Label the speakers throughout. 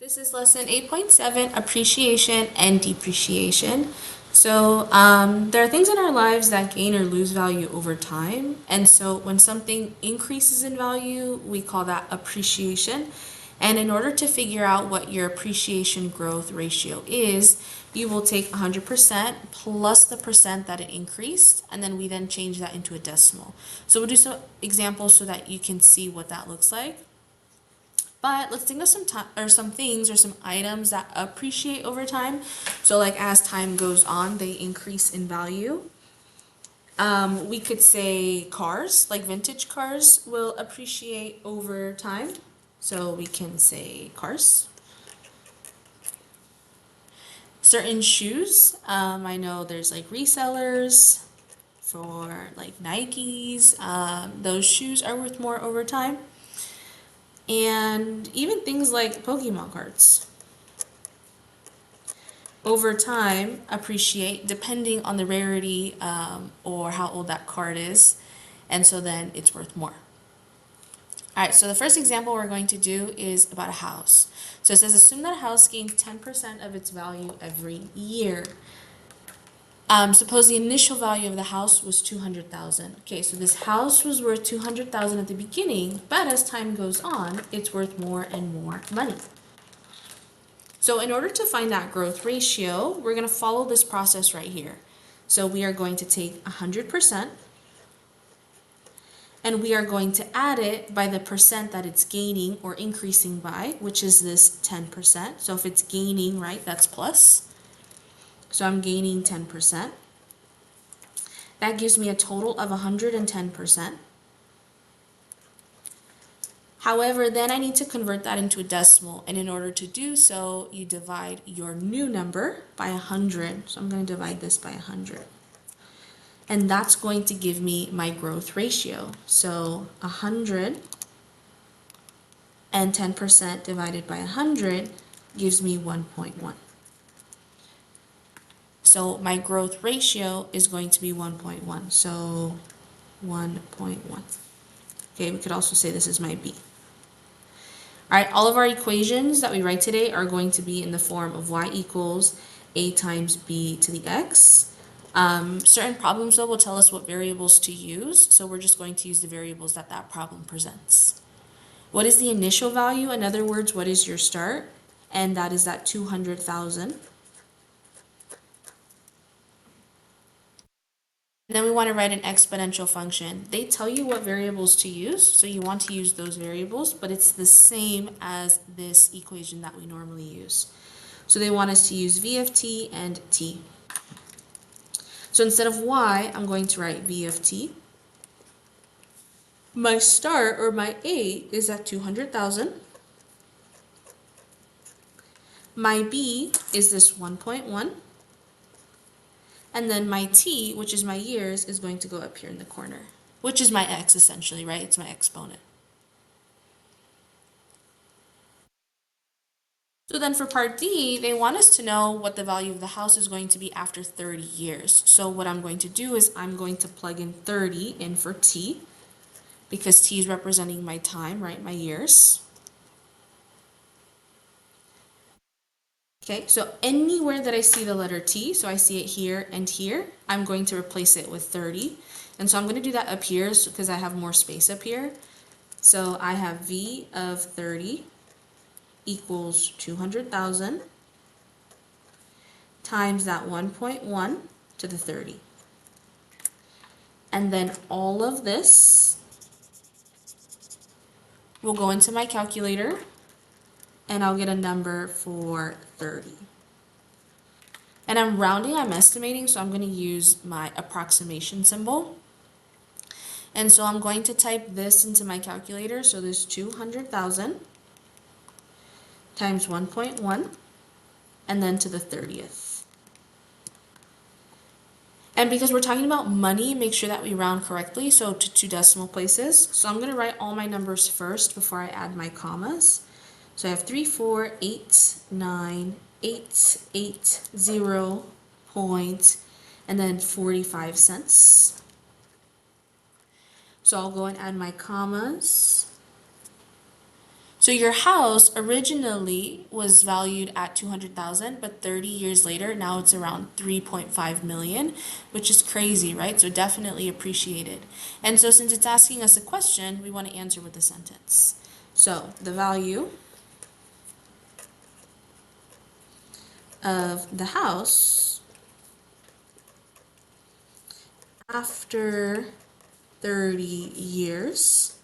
Speaker 1: This is lesson 8.7, appreciation and depreciation. So there are things in our lives that gain or lose value over time. And so when something increases in value, we call that appreciation. And in order to figure out what your appreciation growth ratio is, you will take 100% plus the percent that it increased, and then we then change that into a decimal. So we'll do some examples so that you can see what that looks like. But let's think of some things or some items that appreciate over time. So like as time goes on, they increase in value. We could say cars, like vintage cars will appreciate over time. So we can say cars. Certain shoes, I know there's like resellers for like Nikes. Those shoes are worth more over time. And even things like Pokemon cards over time appreciate depending on the rarity or how old that card is, and so then it's worth more. All right, so the first example we're going to do is about a house. So it says assume that a house gains 10% of its value every year. Suppose the initial value of the house was 200,000. Okay, so this house was worth 200,000 at the beginning, but as time goes on, it's worth more and more money. So in order to find that growth ratio, we're going to follow this process right here. So we are going to take 100% and we are going to add it by the percent that it's gaining or increasing by, which is this 10%. So if it's gaining, right, that's plus. So I'm gaining 10%. That gives me a total of 110%. However, then I need to convert that into a decimal, and in order to do so, you divide your new number by 100. So I'm going to divide this by 100. And that's going to give me my growth ratio. So 100 and 10% divided by 100 gives me 1.1. So my growth ratio is going to be 1.1. So 1.1. Okay, we could also say this is my B. All right, all of our equations that we write today are going to be in the form of y equals a times b to the x. Certain problems, though, will tell us what variables to use, so we're just going to use the variables that that problem presents. What is the initial value? In other words, what is your start? And that is that 200,000. And then we want to write an exponential function. They tell you what variables to use, so you want to use those variables, but it's the same as this equation that we normally use. So they want us to use v of t and t. So instead of y, I'm going to write v of t. My start, or my A, is at 200,000. My B is this 1.1. And then my t, which is my years, is going to go up here in the corner, which is my x essentially, right? It's my exponent. So then for part D, they want us to know what the value of the house is going to be after 30 years. So what I'm going to do is I'm going to plug in 30 in for t, because t is representing my time, right, my years. Okay, so anywhere that I see the letter T, so I see it here and here, I'm going to replace it with 30. And so I'm going to do that up here because I have more space up here. So I have V of 30 equals 200,000 times that 1.1 to the 30. And then all of this will go into my calculator and I'll get a number for 30. And I'm rounding, I'm estimating, so I'm going to use my approximation symbol. And so I'm going to type this into my calculator. So there's 200,000 times 1.1 and then to the 30th. And because we're talking about money, make sure that we round correctly, so to 2 decimal places. So I'm going to write all my numbers first before I add my commas. So I have 3, 4, 8, 9, 8, 8, 0, point, and then 45 cents. So I'll go and add my commas. So your house originally was valued at 200,000, but 30 years later, now it's around 3.5 million, which is crazy, right? So definitely appreciated. And so since it's asking us a question, we want to answer with a sentence. So the value of the house after 30 years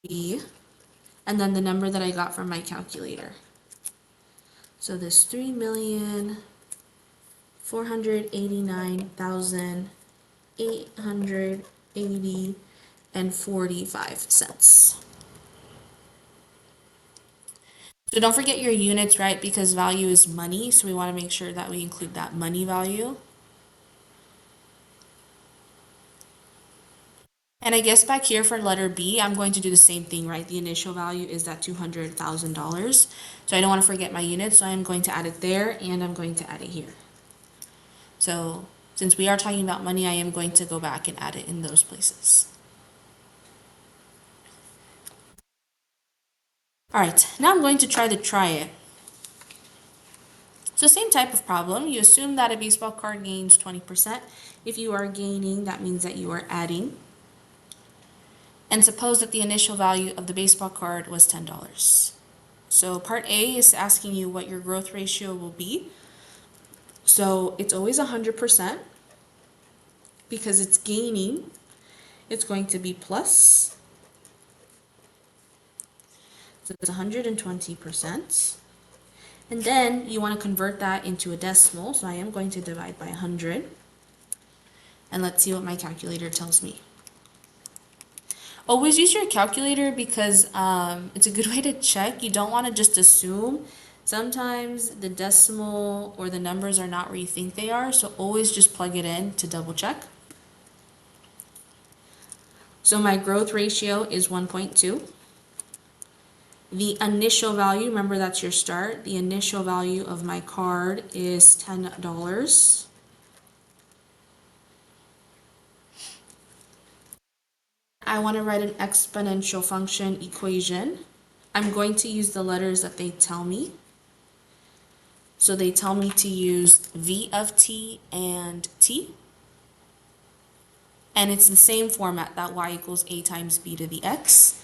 Speaker 1: be, and then the number that I got from my calculator. So this 3,489,880.45. So don't forget your units, right? Because value is money, so we want to make sure that we include that money value. And I guess back here for letter B, I'm going to do the same thing, right? The initial value is that $200,000. So I don't want to forget my units, so I'm going to add it there and I'm going to add it here. So since we are talking about money, I am going to go back and add it in those places. All right, now I'm going to try it. So same type of problem. You assume that a baseball card gains 20%. If you are gaining, that means that you are adding. And suppose that the initial value of the baseball card was $10. So part A is asking you what your growth ratio will be. So it's always 100% because it's gaining. It's going to be plus. So it's 120%. And then you want to convert that into a decimal. So I am going to divide by 100. And let's see what my calculator tells me. Always use your calculator because it's a good way to check. You don't want to just assume. Sometimes the decimal or the numbers are not where you think they are, so always just plug it in to double check. So my growth ratio is 1.2. The initial value, remember that's your start, the initial value of my card is $10. I want to write an exponential function equation. I'm going to use the letters that they tell me. So they tell me to use v of t and t. And it's the same format that y equals a times b to the x.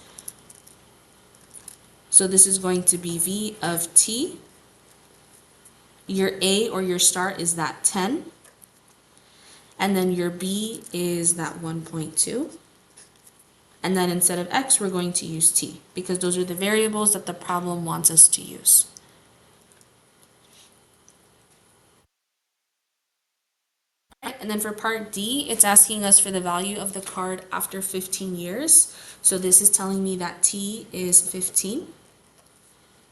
Speaker 1: So this is going to be v of t. Your a or your start is that 10. And then your b is that 1.2. And then instead of x, we're going to use t because those are the variables that the problem wants us to use. And then for part D, it's asking us for the value of the card after 15 years. So this is telling me that T is 15.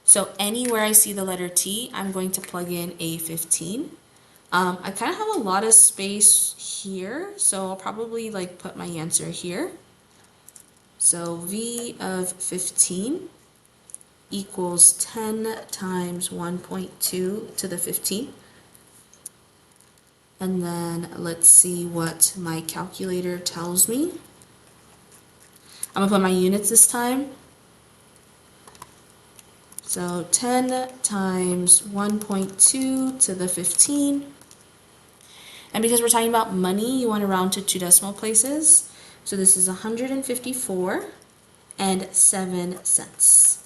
Speaker 1: So anywhere I see the letter T, I'm going to plug in a 15. I kind of have a lot of space here, so I'll probably like put my answer here. So V of 15 equals 10 times 1.2 to the 15. And then let's see what my calculator tells me. I'm gonna put my units this time. So 10 times 1.2 to the 15. And because we're talking about money, you want to round to two decimal places. So this is 154 and 7 cents.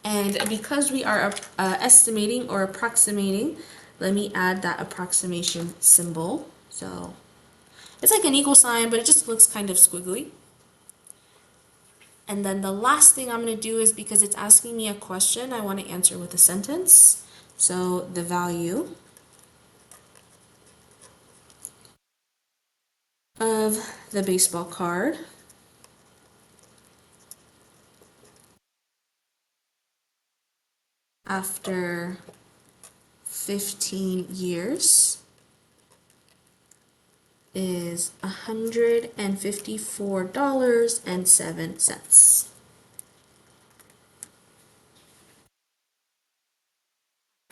Speaker 1: And because we are estimating or approximating, let me add that approximation symbol. So it's like an equal sign, but it just looks kind of squiggly. And then the last thing I'm going to do is because it's asking me a question, I want to answer with a sentence. So the value of the baseball card after 15 years is $154.07.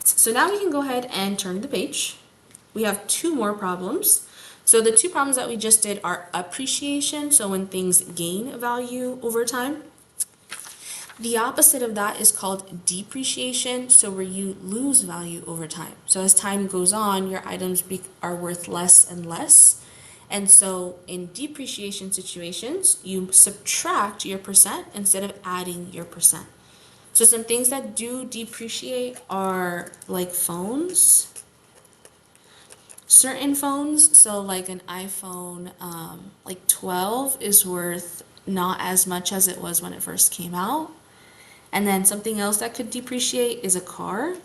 Speaker 1: So now we can go ahead and turn the page. We have two more problems. So the two problems that we just did are appreciation, so when things gain value over time. The opposite of that is called depreciation, so where you lose value over time. So as time goes on, your items are worth less and less. And so in depreciation situations, you subtract your percent instead of adding your percent. So some things that do depreciate are like phones. Certain phones, so like an iPhone like 12 is worth not as much as it was when it first came out. And then something else that could depreciate is a car.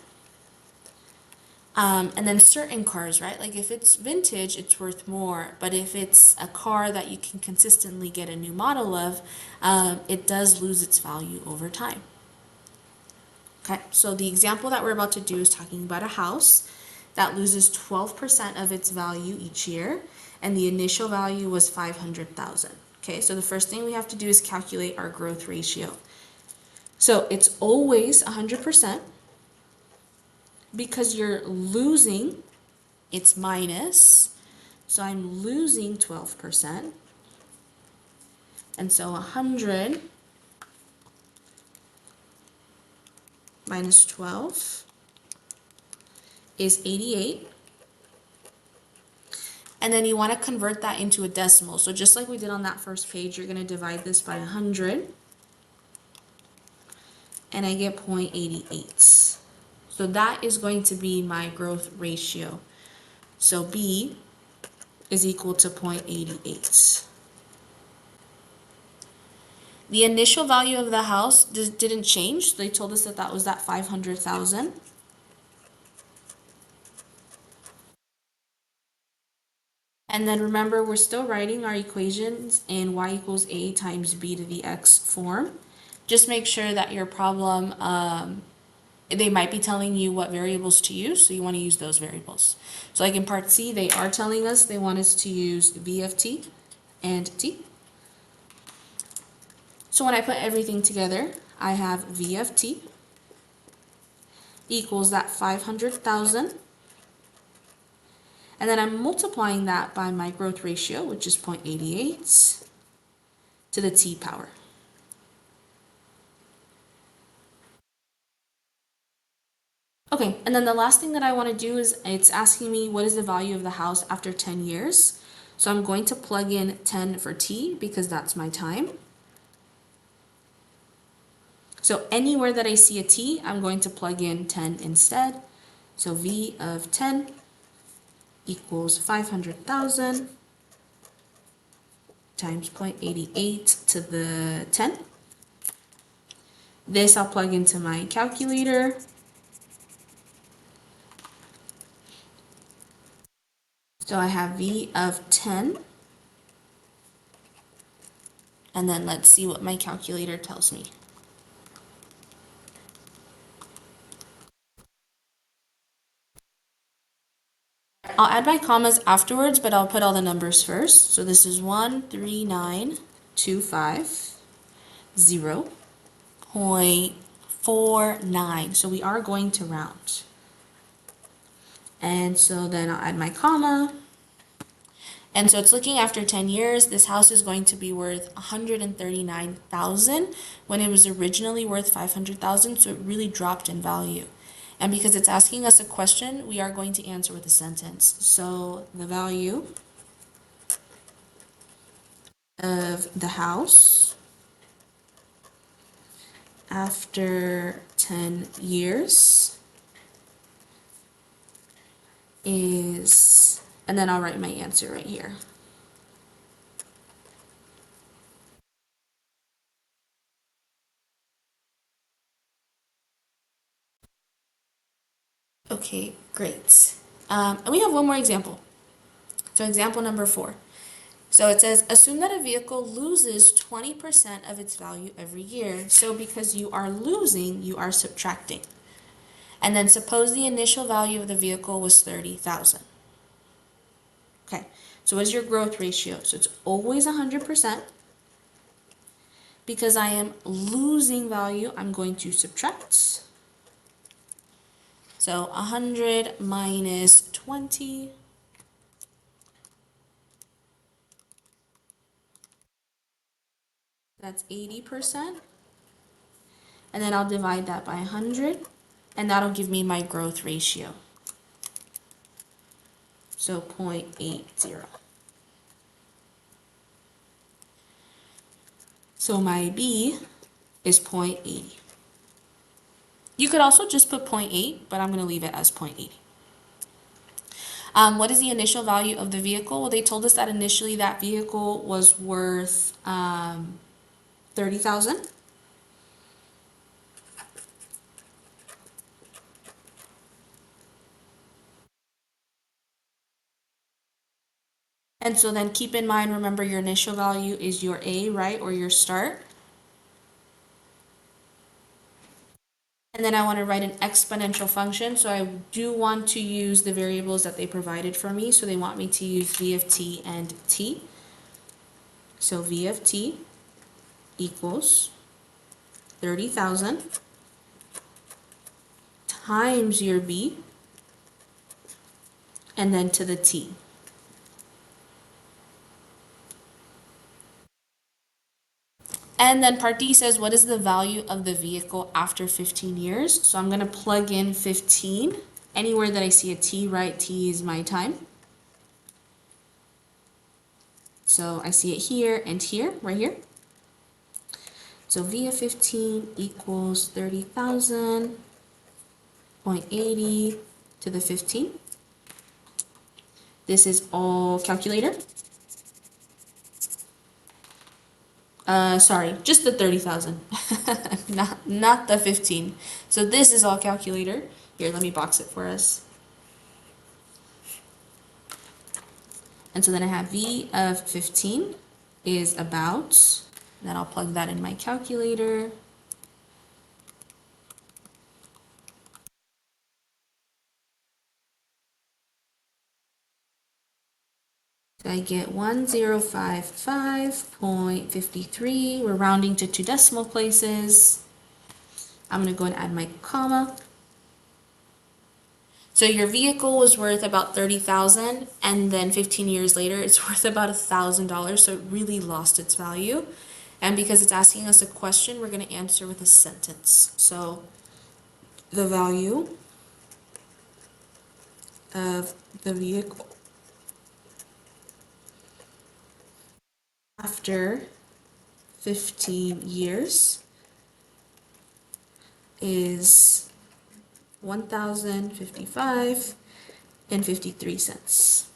Speaker 1: And then certain cars, right? Like if it's vintage, it's worth more. But if it's a car that you can consistently get a new model of, it does lose its value over time. Okay, so the example that we're about to do is talking about a house that loses 12% of its value each year, and the initial value was 500,000. Okay, so the first thing we have to do is calculate our growth ratio. So it's always 100% because you're losing, it's minus. So I'm losing 12%. And so 100 minus 12 is 88. And then you want to convert that into a decimal. So just like we did on that first page, you're going to divide this by 100. And I get 0.88. So that is going to be my growth ratio. So B is equal to 0.88. The initial value of the house didn't change. They told us that that was that 500,000. And then remember, we're still writing our equations in y equals a times b to the x form. Just make sure that your problem, they might be telling you what variables to use, so you want to use those variables. So like in part C, they are telling us they want us to use v of t and t. So when I put everything together, I have v of t equals that 500,000. And then I'm multiplying that by my growth ratio, which is 0.88 to the t power. Okay, and then the last thing that I want to do is it's asking me what is the value of the house after 10 years. So I'm going to plug in 10 for t because that's my time. So anywhere that I see a t, I'm going to plug in 10 instead. So v of 10 equals 500,000 times 0.88 to the 10. This I'll plug into my calculator. So I have v of 10. And then let's see what my calculator tells me. I'll add my commas afterwards, but I'll put all the numbers first. So this is 139,250.49. So we are going to round. And so then I'll add my comma. And so it's looking after 10 years, this house is going to be worth 139,000 when it was originally worth 500,000, so it really dropped in value. And because it's asking us a question, we are going to answer with a sentence. So the value of the house after 10 years is, and then I'll write my answer right here. Okay, great. And we have one more example. So example number 4. So it says, assume that a vehicle loses 20% of its value every year. So because you are losing, you are subtracting. And then suppose the initial value of the vehicle was 30,000. Okay, so what is your growth ratio? So it's always 100%. Because I am losing value, I'm going to subtract. So 100 minus 20 That's 80%. And then I'll divide that by 100, and that'll give me my growth ratio. So 0.80. So my B is 0.80. You could also just put 0.8, but I'm going to leave it as 0.80. What is the initial value of the vehicle? Well, they told us that initially that vehicle was worth 30,000. And so then keep in mind, remember your initial value is your A, right, or your start. And then I want to write an exponential function, so I do want to use the variables that they provided for me. So they want me to use v of t and t. So v of t equals 30,000 times your b, and then to the t. And then part D says, what is the value of the vehicle after 15 years? So I'm going to plug in 15. Anywhere that I see a t, right, t is my time. So I see it here and here, right here. So V of 15 equals 30,000, 0.80 to the 15. This is all calculator. Sorry, just the 30,000, not the 15. So this is all calculator. Here, let me box it for us. And so then I have V of 15 is about, then I'll plug that in my calculator. So I get 1055.53. We're rounding to 2 decimal places. I'm going to go and add my comma. So your vehicle was worth about 30,000, and then 15 years later it's worth about $1,000, so it really lost its value. And because it's asking us a question, we're going to answer with a sentence. So the value of the vehicle after 15 years is 1,055 and 53 cents.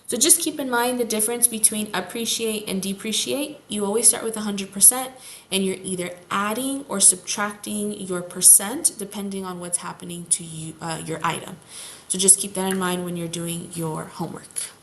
Speaker 1: So just keep in mind the difference between appreciate and depreciate. You always start with 100%, and you're either adding or subtracting your percent depending on what's happening to you, your item. So just keep that in mind when you're doing your homework.